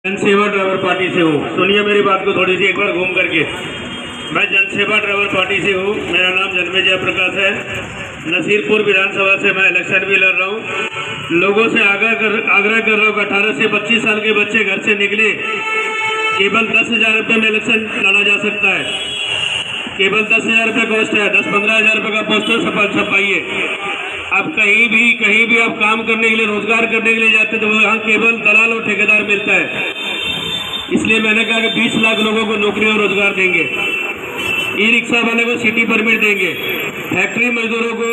जनसेवा driver party से हूँ। सुनिए मेरी बात को थोड़ी सी एक बार घूम करके। मैं जनसेवा ड्राइवर पार्टी से हूँ। मेरा नाम जन्मे जयप्रकाश है। नसीरपुर विधानसभा से मैं इलेक्शन भी लड़ रहा हूँ। लोगों से आग्रह कर रहा हूँ कि 18 से 25 साल के बच्चे घर से निकले, केवल 10,000 रुपये में इलेक्शन लड़ा जा सकता है। केवल 10,000 रुपये कॉस्ट है। 10-15 हज़ार रुपये का पोस्टर छपाइए। अब कहीं भी आप काम करने के लिए, रोजगार करने के लिए जाते तो वहाँ केवल दलाल और ठेकेदार मिलता है। इसलिए मैंने कहा कि 20 लाख लोगों को नौकरी और रोजगार देंगे। ई रिक्शा वाले को सिटी परमिट देंगे। फैक्ट्री मजदूरों को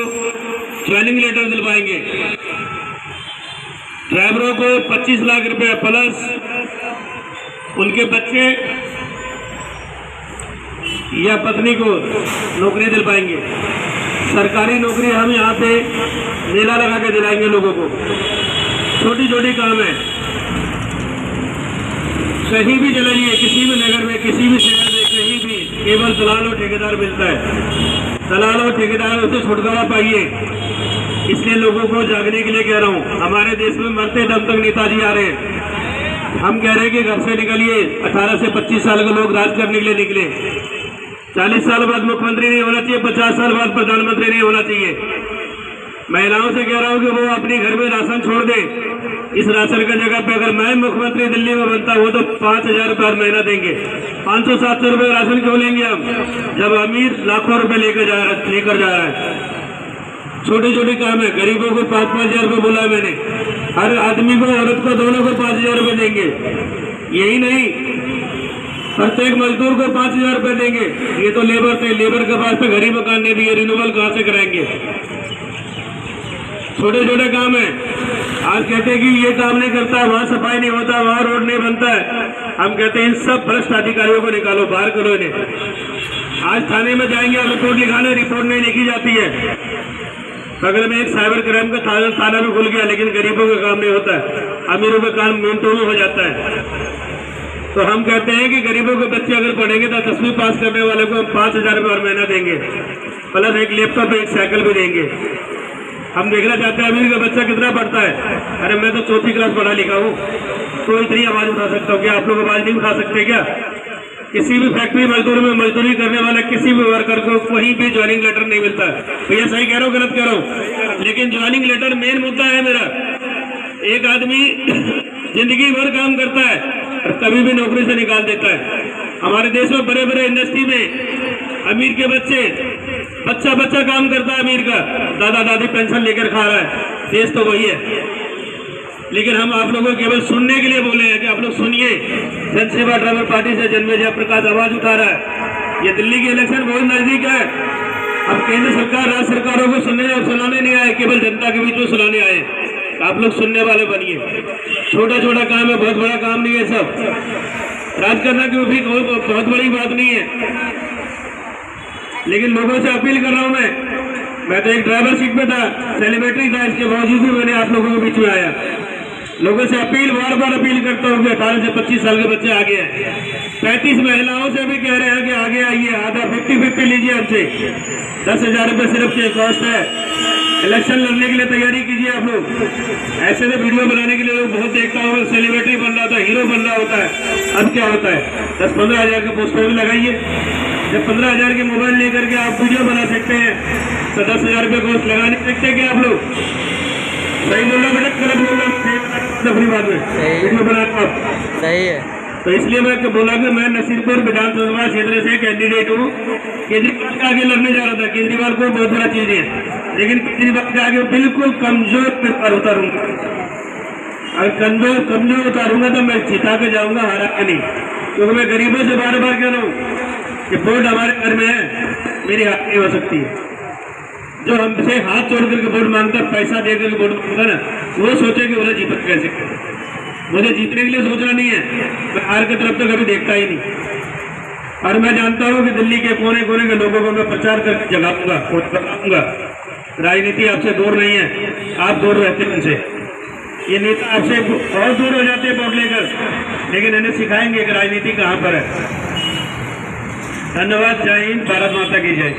ज्वाइनिंग लेटर दिलवाएंगे। ड्राइवरों को 25 लाख रुपए प्लस उनके बच्चे या पत्नी को नौकरी दिलवाएंगे। सरकारी नौकरी हम यहाँ पे मेला लगा के दिलाएंगे लोगों को। छोटी छोटी काम है। कहीं भी चले जाइए, किसी भी नगर में, किसी भी शहर में, कहीं भी केवल दलाल और ठेकेदार मिलता है। दलाल और ठेकेदार से छुटकारा पाइए। इसलिए लोगों को जागने के लिए कह रहा हूँ। हमारे देश में मरते दम तक नेताजी आ रहे हैं। हम कह रहे हैं कि घर से निकलिए। 18 से 25 साल के लोग राज करने के लिए निकले। 40 साल बाद मुख्यमंत्री नहीं होना चाहिए, 50 साल बाद प्रधानमंत्री नहीं होना चाहिए। महिलाओं से कह रहा हूँ कि वो अपने घर में राशन छोड़ दे। इस राशन का जगह पे अगर मैं मुख्यमंत्री दिल्ली में बनता हूँ तो 5,000 रुपये हर महीना देंगे। 500-700 रुपये राशन क्यों लेंगे हम, जब अमीर लाखों रुपए लेकर जा रहा है। छोटे छोटे काम है। गरीबों को 5-5 हज़ार रुपये बोला मैंने। हर आदमी को, औरत को, दोनों को 5,000 रुपये देंगे। यही नहीं, प्रत्येक मजदूर को 5,000 रुपये देंगे। ये तो लेबर के पास तो घर ही मकान नहीं दिए, रिन्यूअल कहाँ से कराएंगे। छोटे छोटे काम है। आज कहते हैं कि ये काम नहीं करता, वहाँ सफाई नहीं होता, वहाँ रोड नहीं बनता है। हम कहते हैं इन सब भ्रष्ट अधिकारियों को निकालो, बाहर करो इन्हें। आज थाने में जाएंगे, रिपोर्ट लिखाने, रिपोर्ट नहीं लिखी जाती है। बगल में एक साइबर क्राइम का थाना भी खुल गया, लेकिन गरीबों का काम नहीं होता है। अमीरों का काम मिनटों में हो जाता है। तो हम कहते हैं कि गरीबों के बच्चे अगर पढ़ेंगे तो 10वीं पास करने वाले को हम 5,000 रुपये हर महीना देंगे, प्लस एक लैपटॉप, एक साइकिल भी देंगे। हम देखना चाहते हैं अमीर का बच्चा कितना पढ़ता है। अरे मैं तो 4वीं क्लास पढ़ा लिखा हूँ, तो इतनी आवाज उठा सकता हूँ। क्या आप लोग आवाज नहीं उठा सकते क्या? किसी भी फैक्ट्री मजदूर में मजदूरी करने वाला किसी भी वर्कर को कहीं भी ज्वाइनिंग लेटर नहीं मिलता है। भैया सही कह रहा हूँ, गलत कह रहा हूँ? लेकिन ज्वाइनिंग लेटर मेन मुद्दा है मेरा। एक आदमी जिंदगी भर काम करता है और कभी भी नौकरी से निकाल देता है। हमारे देश में बड़े बड़े इंडस्ट्री में अमीर के बच्चा काम करता है। अमीर का दादा दादी पेंशन लेकर खा रहा है। देश तो वही है। लेकिन हम आप लोगों को केवल सुनने के लिए बोले हैं कि आप लोग सुनिए। जनसेवा ड्राइवर पार्टी से जन्मे जयप्रकाश आवाज उठा रहा है। ये दिल्ली की इलेक्शन बहुत नजदीक है। अब केंद्र सरकार, राज्य सरकारों को सुनाने नहीं आए, केवल जनता के बीच में सुनाने आए। आप लोग सुनने वाले बनिए। छोटा छोटा काम है, बहुत बड़ा काम नहीं है। सब राज करना की भी बहुत बड़ी बात नहीं है। लेकिन लोगों से अपील कर रहा हूं मैं तो एक ड्राइवर सीट में था, सेलिब्रिटी था, इसके बावजूद भी मैंने आप लोगों के बीच में आया। लोगों से बार बार अपील करता हूँ कि 18 से 25 साल के बच्चे आगे हैं। 35 महिलाओं से भी कह रहे हैं कि आगे आइए, आधा 50-50 लीजिए हमसे। 10,000 रुपये सिर्फ कॉस्ट है। इलेक्शन लड़ने के लिए तैयारी कीजिए आप लोग। ऐसे में वीडियो बनाने के लिए लोग बहुत देखता हूँ, सेलिब्रिटी बन रहा था, हीरो बन रहा होता है। अब क्या होता है, 10-15 हज़ार के पोस्टर भी लगाइए। जब 15 हज़ार के मोबाइल लेकर के आप वीडियो बना सकते हैं तो 10,000 रुपये कॉस्ट लगा नहीं सकते क्या आप लोग? सही बोल रहा बेटा, गलत बोल रहा? अपनी बात में वीडियो बनाता आप सही है। तो इसलिए मैं बोला कि मैं नसीरपुर विधानसभा क्षेत्र से कैंडिडेट हूँ। केजरीवाल के आगे लड़ने जा रहा था। केजरीवाल को बहुत बड़ा चीज है, लेकिन केजरीवाल के आगे बिल्कुल कमजोर पर उतारूंगा। अगर कमजोर उतारूंगा तो मैं जिता के जाऊंगा, हरा के नहीं। क्योंकि मैं गरीबों से बार बार कह रहा हूँ कि वोट हमारे घर में है, मेरी हाथ नहीं हो सकती है। जो हमसे हाथ जोड़ करके वोट मांगता, पैसा दे करके वोट मांगता ना, वो सोचे कि उन्हें जीत कैसे। मुझे जीतने के लिए सोचना नहीं है। मैं हार की तरफ तो कभी देखता ही नहीं। और मैं जानता हूँ कि दिल्ली के कोने कोने के लोगों को मैं प्रचार करके जगाऊंगा। राजनीति आपसे दूर नहीं है, आप दूर रहते हैं उनसे। ये नेता आपसे बहुत दूर हो जाते हैं वोट लेकर, लेकिन इन्हें सिखाएंगे कि राजनीति कहाँ पर है। धन्यवाद। जय हिंद, भारत माता की जय।